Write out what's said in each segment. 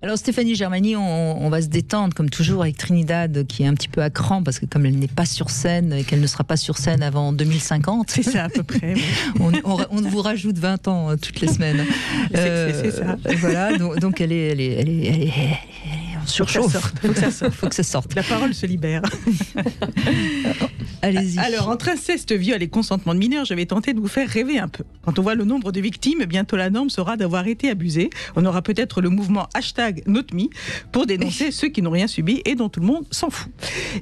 Alors Stéphanie Germani, on va se détendre comme toujours avec Trinidad qui est un petit peu à cran parce que comme elle n'est pas sur scène et qu'elle ne sera pas sur scène avant 2050. C'est ça à peu près. Oui. on vous rajoute 20 ans toutes les semaines. C'est ça. Voilà, donc elle est en surchauffe. Faut que ça sorte. La parole se libère. Allez-y. Alors, entre inceste, viol et consentement de mineurs, je vais tenter de vous faire rêver un peu. Quand on voit le nombre de victimes, bientôt la norme sera d'avoir été abusé. On aura peut-être le mouvement #NotMe pour dénoncer ceux qui n'ont rien subi et dont tout le monde s'en fout.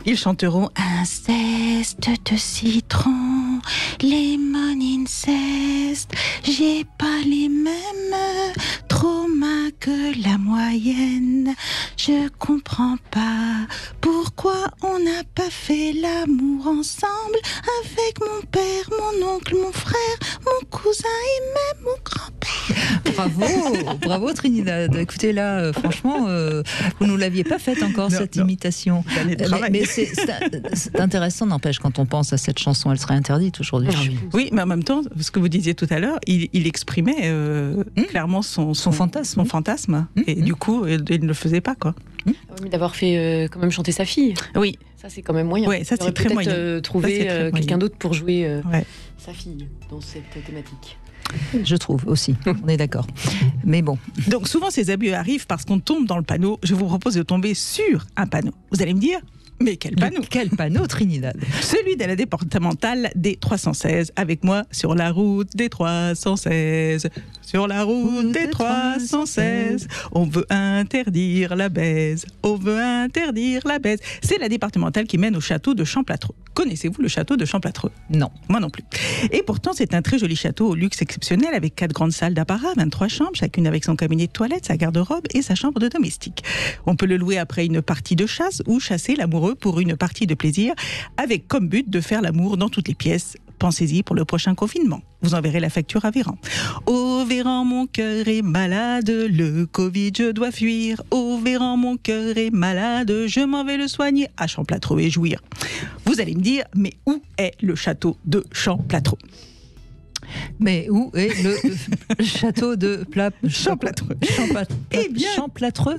Ils chanteront inceste de citron, lemon incest. J'ai pas les mêmes traumas que la moyenne. Je comprends pas pourquoi on n'a pas fait l'amour ensemble avec mon père, mon oncle, mon frère, mon cousin et même mon grand-père. Bravo Trinidad. Écoutez là, franchement, vous nous l'aviez pas faite encore cette imitation. Mais c'est intéressant, n'empêche, quand on pense à cette chanson, elle serait interdite aujourd'hui. Oui, mais en même temps, ce que vous disiez tout à l'heure, il exprimait clairement son fantasme, et du coup, il ne le faisait pas, quoi. Mais d'avoir fait quand même chanter sa fille. Oui. Ça, c'est quand même moyen. Ouais, ça, c'est très moyen. Trouver quelqu'un d'autre pour jouer sa fille dans cette thématique. Je trouve aussi, on est d'accord. Mais bon. Donc souvent ces abus arrivent parce qu'on tombe dans le panneau. Je vous propose de tomber sur un panneau. Vous allez me dire, mais quel panneau? Quel panneau, Trinidad? Celui de la départementale des 316. Avec moi sur la route des 316. Sur la route des 316. On veut interdire la baise. On veut interdire la baise. C'est la départementale qui mène au château de Champlâtreux. Connaissez-vous le château de Champlâtreux? Non. Moi non plus. Et pourtant, c'est un très joli château au luxe exceptionnel avec 4 grandes salles d'apparat, 23 chambres, chacune avec son cabinet de toilette, sa garde-robe et sa chambre de domestique. On peut le louer après une partie de chasse ou chasser l'amoureux pour une partie de plaisir avec comme but de faire l'amour dans toutes les pièces. Pensez-y pour le prochain confinement. Vous enverrez la facture à Véran. Ô Véran, mon cœur est malade, le Covid, je dois fuir. Ô Véran, mon cœur est malade, je m'en vais le soigner à Champlâtreux et jouir. Vous allez me dire, mais où est le château de Champlâtreux? Mais où est le château de Champlâtreux? Eh bien, Champlâtreux.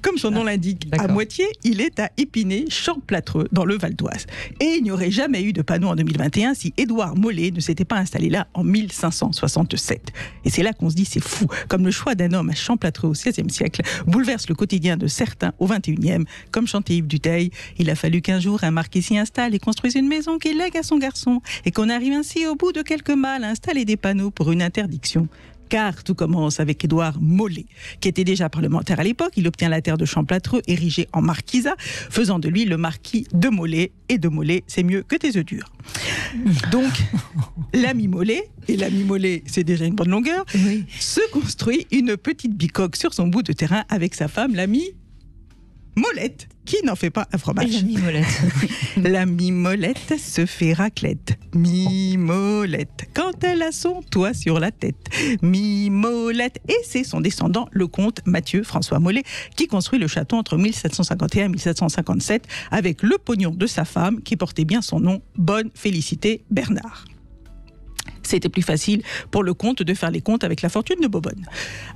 Comme son nom l'indique, à moitié, il est à Épinay, Champlâtreux, dans le Val d'Oise. Et il n'y aurait jamais eu de panneau en 2021 si Édouard Mollet ne s'était pas installé là en 1567. Et c'est là qu'on se dit, c'est fou, comme le choix d'un homme à Champlâtreux au XVIe siècle bouleverse le quotidien de certains au XXIe. Comme chantait Yves Duteil, il a fallu qu'un jour un marquis s'y installe et construise une maison qu'il lègue à son garçon, et qu'on arrive ainsi au bout de quelques mal à installer des panneaux pour une interdiction. Car tout commence avec Édouard Mollet, qui était déjà parlementaire à l'époque. Il obtient la terre de Champlâtreux, érigée en marquisat, faisant de lui le marquis de Mollet. Et de Mollet, c'est mieux que tes œufs durs. Donc, l'ami Mollet, et l'ami Mollet, c'est déjà une bonne longueur, se construit une petite bicoque sur son bout de terrain avec sa femme, l'ami Molette, qui n'en fait pas un fromage. La mimolette. La mimolette se fait raclette. Mimolette, quand elle a son toit sur la tête. Mimolette. Et c'est son descendant, le comte Mathieu François Mollet, qui construit le château entre 1751 et 1757 avec le pognon de sa femme, qui portait bien son nom, Bonne Félicité Bernard. C'était plus facile pour le comte de faire les comptes avec la fortune de Bobonne.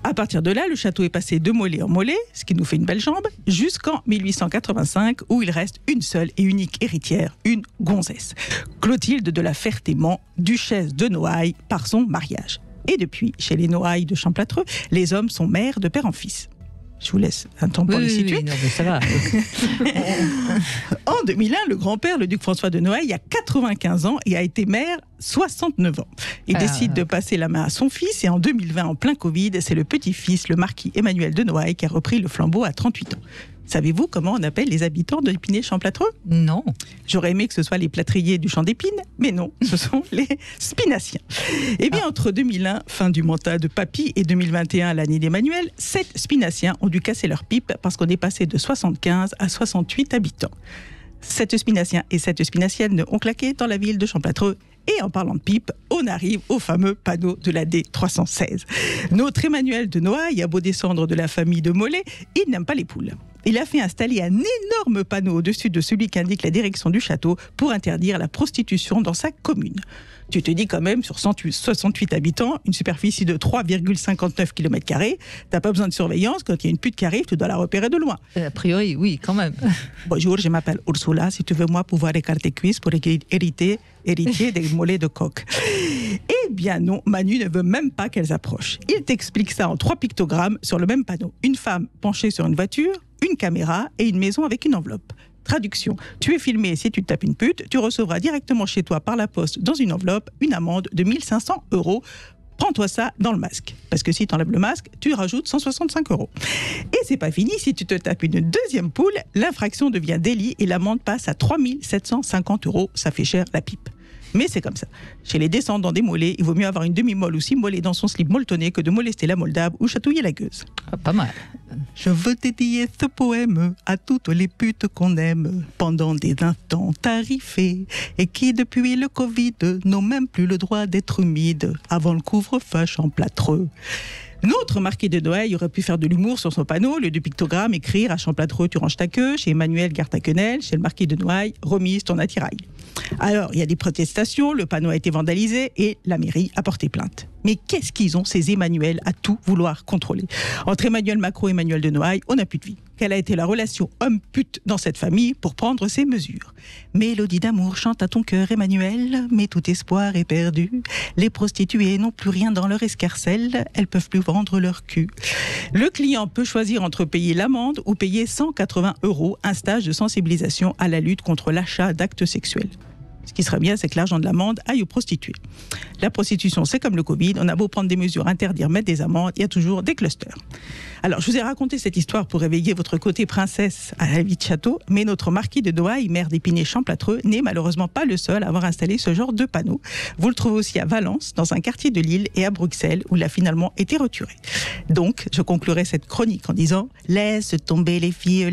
À partir de là, le château est passé de Mollet en Mollet, ce qui nous fait une belle jambe, jusqu'en 1885, où il reste une seule et unique héritière, une gonzesse. Clotilde de la Ferté-Mans, duchesse de Noailles, par son mariage. Et depuis, chez les Noailles de Champlâtreux, les hommes sont mères de père en fils. Je vous laisse un temps pour les situer. Oui, non, mais ça va. En 2001, le grand-père, le duc François de Noailles, a 95 ans et a été maire 69 ans. Il décide de passer la main à son fils et en 2020, en plein Covid, c'est le petit-fils, le marquis Emmanuel de Noailles, qui a repris le flambeau à 38 ans. Savez-vous comment on appelle les habitants de Épinay-Champlâtreux? Non. J'aurais aimé que ce soit les plâtriers du champ d'épines, mais non, ce sont les spinaciens. Eh bien, entre 2001, fin du mandat de Papy, et 2021, l'année d'Emmanuel, 7 spinaciens ont dû casser leur pipe parce qu'on est passé de 75 à 68 habitants. 7 spinaciens et 7 spinaciennes ont claqué dans la ville de Champlâtreux. Et en parlant de pipe, on arrive au fameux panneau de la D316. Notre Emmanuel de Noailles a beau descendre de la famille de Mollet, il n'aime pas les poules. Il a fait installer un énorme panneau au-dessus de celui qu'indique la direction du château pour interdire la prostitution dans sa commune. Tu te dis quand même, sur 68 habitants, une superficie de 3,59 km², t'as pas besoin de surveillance. Quand il y a une pute qui arrive, tu dois la repérer de loin. A priori, oui, quand même. Bonjour, je m'appelle Ursula. Si tu veux, moi, pouvoir écarter cuisses pour hériter des mollets de coq. Eh bien non, Manu ne veut même pas qu'elles approchent. Il t'explique ça en 3 pictogrammes sur le même panneau. Une femme penchée sur une voiture, une caméra et une maison avec une enveloppe. Traduction, tu es filmé si tu te tapes une pute, tu recevras directement chez toi par la poste dans une enveloppe une amende de 1 500 €. Prends-toi ça dans le masque. Parce que si tu enlèves le masque, tu rajoutes 165 €. Et c'est pas fini, si tu te tapes une deuxième poule, l'infraction devient délit et l'amende passe à 3 750 €. Ça fait cher la pipe. Mais c'est comme ça. Chez les descendants des mollets, il vaut mieux avoir une demi-molle ou 6 mollets dans son slip molletonné que de molester la moldave ou chatouiller la gueuse. Ah, pas mal. Je veux dédier ce poème à toutes les putes qu'on aime pendant des instants tarifés et qui, depuis le Covid, n'ont même plus le droit d'être humides avant le couvre-feu Champlâtreux. Notre marquis de Noailles aurait pu faire de l'humour sur son panneau, le 2 pictogrammes, écrire à Champlâtreux, tu ranges ta queue, chez Emmanuel, garde ta quenelle, chez le marquis de Noailles, remise ton attirail. Alors, il y a des protestations, le panneau a été vandalisé et la mairie a porté plainte. Mais qu'est-ce qu'ils ont, ces Emmanuel, à tout vouloir contrôler? Entre Emmanuel Macron et Emmanuel de Noailles, on n'a plus de vie. Quelle a été la relation homme-pute dans cette famille pour prendre ces mesures? Mélodie d'amour chante à ton cœur, Emmanuel, mais tout espoir est perdu. Les prostituées n'ont plus rien dans leur escarcelle, elles peuvent plus vendre leur cul. Le client peut choisir entre payer l'amende ou payer 180 €, un stage de sensibilisation à la lutte contre l'achat d'actes sexuels. Ce qui serait bien, c'est que l'argent de l'amende aille aux prostituées. La prostitution, c'est comme le Covid. On a beau prendre des mesures, interdire, mettre des amendes, il y a toujours des clusters. Alors, je vous ai raconté cette histoire pour réveiller votre côté princesse à la vie de château, mais notre marquis de Noailles, maire d'Épinay-Champlâtreux, n'est malheureusement pas le seul à avoir installé ce genre de panneau. Vous le trouvez aussi à Valence, dans un quartier de Lille, et à Bruxelles, où il a finalement été retiré. Donc, je conclurai cette chronique en disant « Laisse tomber les filles,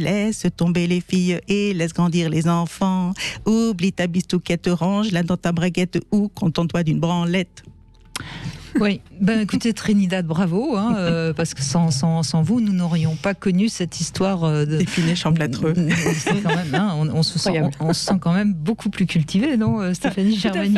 et laisse grandir les enfants. Oublie ta bistouquette, range-la dans ta braguette ou contente-toi d'une branlette. » Oui, ben écoutez Trinidad, bravo, parce que sans vous, nous n'aurions pas connu cette histoire d'Épinay-Champlâtreux. C'est quand même, on se sent quand même beaucoup plus cultivé, non, Stéphanie Germani?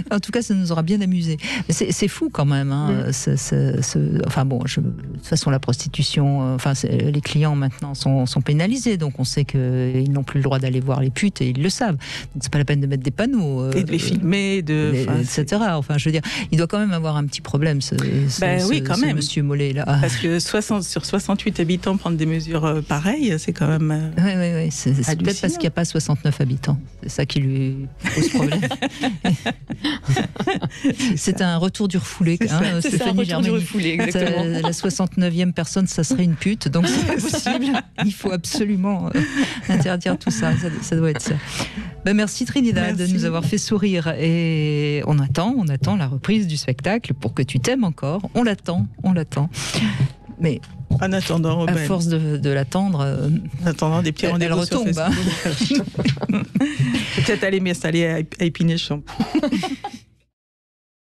En tout cas, ça nous aura bien amusé. C'est fou quand même. Enfin bon, de toute façon, la prostitution, les clients maintenant sont pénalisés, donc on sait qu'ils n'ont plus le droit d'aller voir les putes et ils le savent. Donc c'est pas la peine de mettre des panneaux et de les filmer, etc. Enfin, je veux dire, il doit quand même avoir un petit problème, quand même. monsieur Mollet là. Parce que sur 68 habitants, prendre des mesures pareilles, c'est quand même. Oui. C'est peut-être parce qu'il n'y a pas 69 habitants. C'est ça qui lui pose problème. C'est un retour du refoulé. C'est un retour du refoulé, exactement. La 69e personne, ça serait une pute, donc c'est pas possible. Il faut absolument interdire tout ça. Ça doit être ça. Merci Trinidad de nous avoir fait sourire et on attend la reprise du spectacle pour que tu t'aimes encore. On l'attend. Mais en attendant, à force de l'attendre, en attendant des petits rendez-vous, elle retombe. Peut-être aller m'installer à Épinay-Champlâtreux.